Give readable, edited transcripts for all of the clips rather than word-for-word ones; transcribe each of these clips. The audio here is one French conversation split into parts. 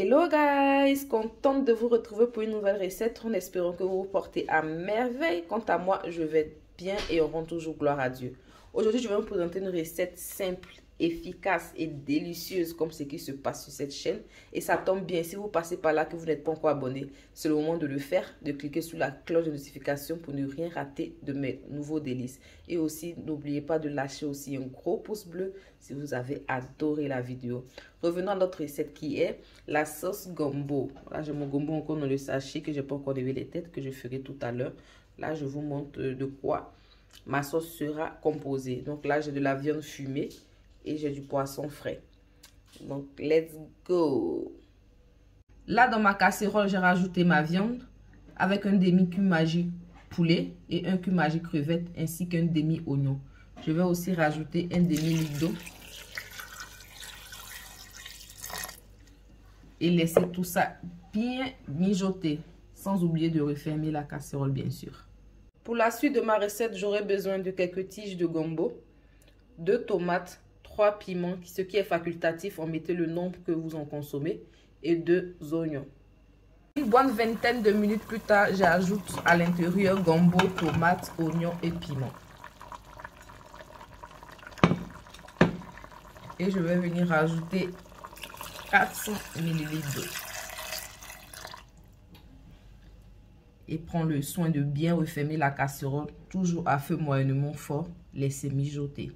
Hello guys, contente de vous retrouver pour une nouvelle recette en espérant que vous vous portez à merveille. Quant à moi, je vais bien et on rend toujours gloire à Dieu. Aujourd'hui, je vais vous présenter une recette simple, efficace et délicieuse comme ce qui se passe sur cette chaîne. Et ça tombe bien, si vous passez par là que vous n'êtes pas encore abonné, c'est le moment de le faire, de cliquer sur la cloche de notification pour ne rien rater de mes nouveaux délices. Et aussi, n'oubliez pas de lâcher aussi un gros pouce bleu si vous avez adoré la vidéo. Revenons à notre recette qui est la sauce gombo. Là, j'ai mon gombo encore dans le sachet que je n'ai pas encore levé les têtes, que je ferai tout à l'heure. Là, je vous montre de quoi ma sauce sera composée. Donc là, j'ai de la viande fumée et j'ai du poisson frais. Donc, let's go! Là, dans ma casserole, j'ai rajouté ma viande avec un demi-cumin poulet et un cumin crevette ainsi qu'un demi-oignon. Je vais aussi rajouter un demi-litre d'eau et laisser tout ça bien mijoter, sans oublier de refermer la casserole bien sûr. Pour la suite de ma recette, j'aurai besoin de quelques tiges de gombo, 2 tomates, 3 piments, ce qui est facultatif, on mettez le nombre que vous en consommez, et 2 oignons. Une bonne vingtaine de minutes plus tard, j'ajoute à l'intérieur gombo, tomates, oignons et piments. Et je vais venir rajouter 400 ml d'eau. Et prends le soin de bien refermer la casserole, toujours à feu moyennement fort, laissez mijoter.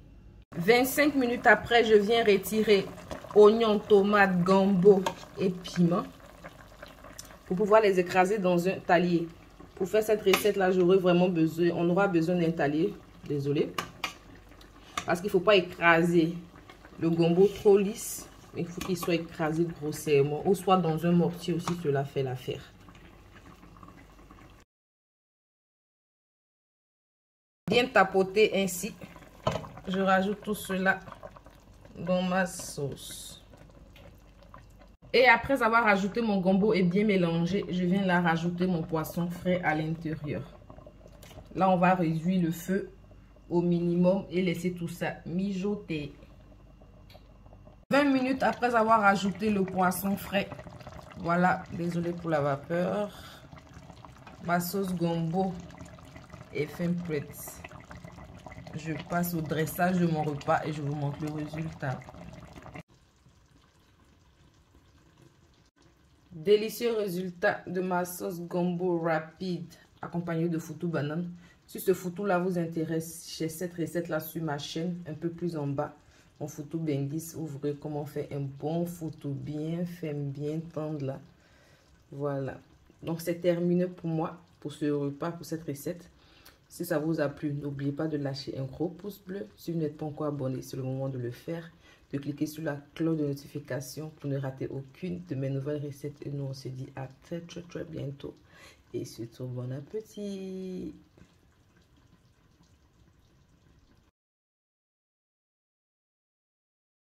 25 minutes après, je viens retirer oignons, tomates, gombo et piment pour pouvoir les écraser dans un talier. Pour faire cette recette là, j'aurai vraiment besoin, on aura besoin d'un talier, désolé, parce qu'il ne faut pas écraser le gombo trop lisse, mais il faut qu'il soit écrasé grossièrement, ou soit dans un mortier aussi, cela fait l'affaire. Bien tapoter ainsi, je rajoute tout cela dans ma sauce. Et après avoir ajouté mon gombo et bien mélangé, je viens là rajouter mon poisson frais à l'intérieur. Là, on va réduire le feu au minimum et laisser tout ça mijoter. 20 minutes après avoir ajouté le poisson frais, voilà, désolé pour la vapeur, ma sauce gombo est fin prête. Je passe au dressage de mon repas et je vous montre le résultat. Délicieux résultat de ma sauce gombo rapide accompagnée de foutou banane. Si ce foutou là vous intéresse, j'ai cette recette là sur ma chaîne un peu plus en bas. Mon foutou benguis, vous verrez comment on fait un bon foutou bien fait, bien tendre là. Voilà. Donc c'est terminé pour moi, pour ce repas, pour cette recette. Si ça vous a plu, n'oubliez pas de lâcher un gros pouce bleu. Si vous n'êtes pas encore abonné, c'est le moment de le faire. De cliquer sur la cloche de notification pour ne rater aucune de mes nouvelles recettes. Et nous, on se dit à très bientôt. Et surtout, bon appétit!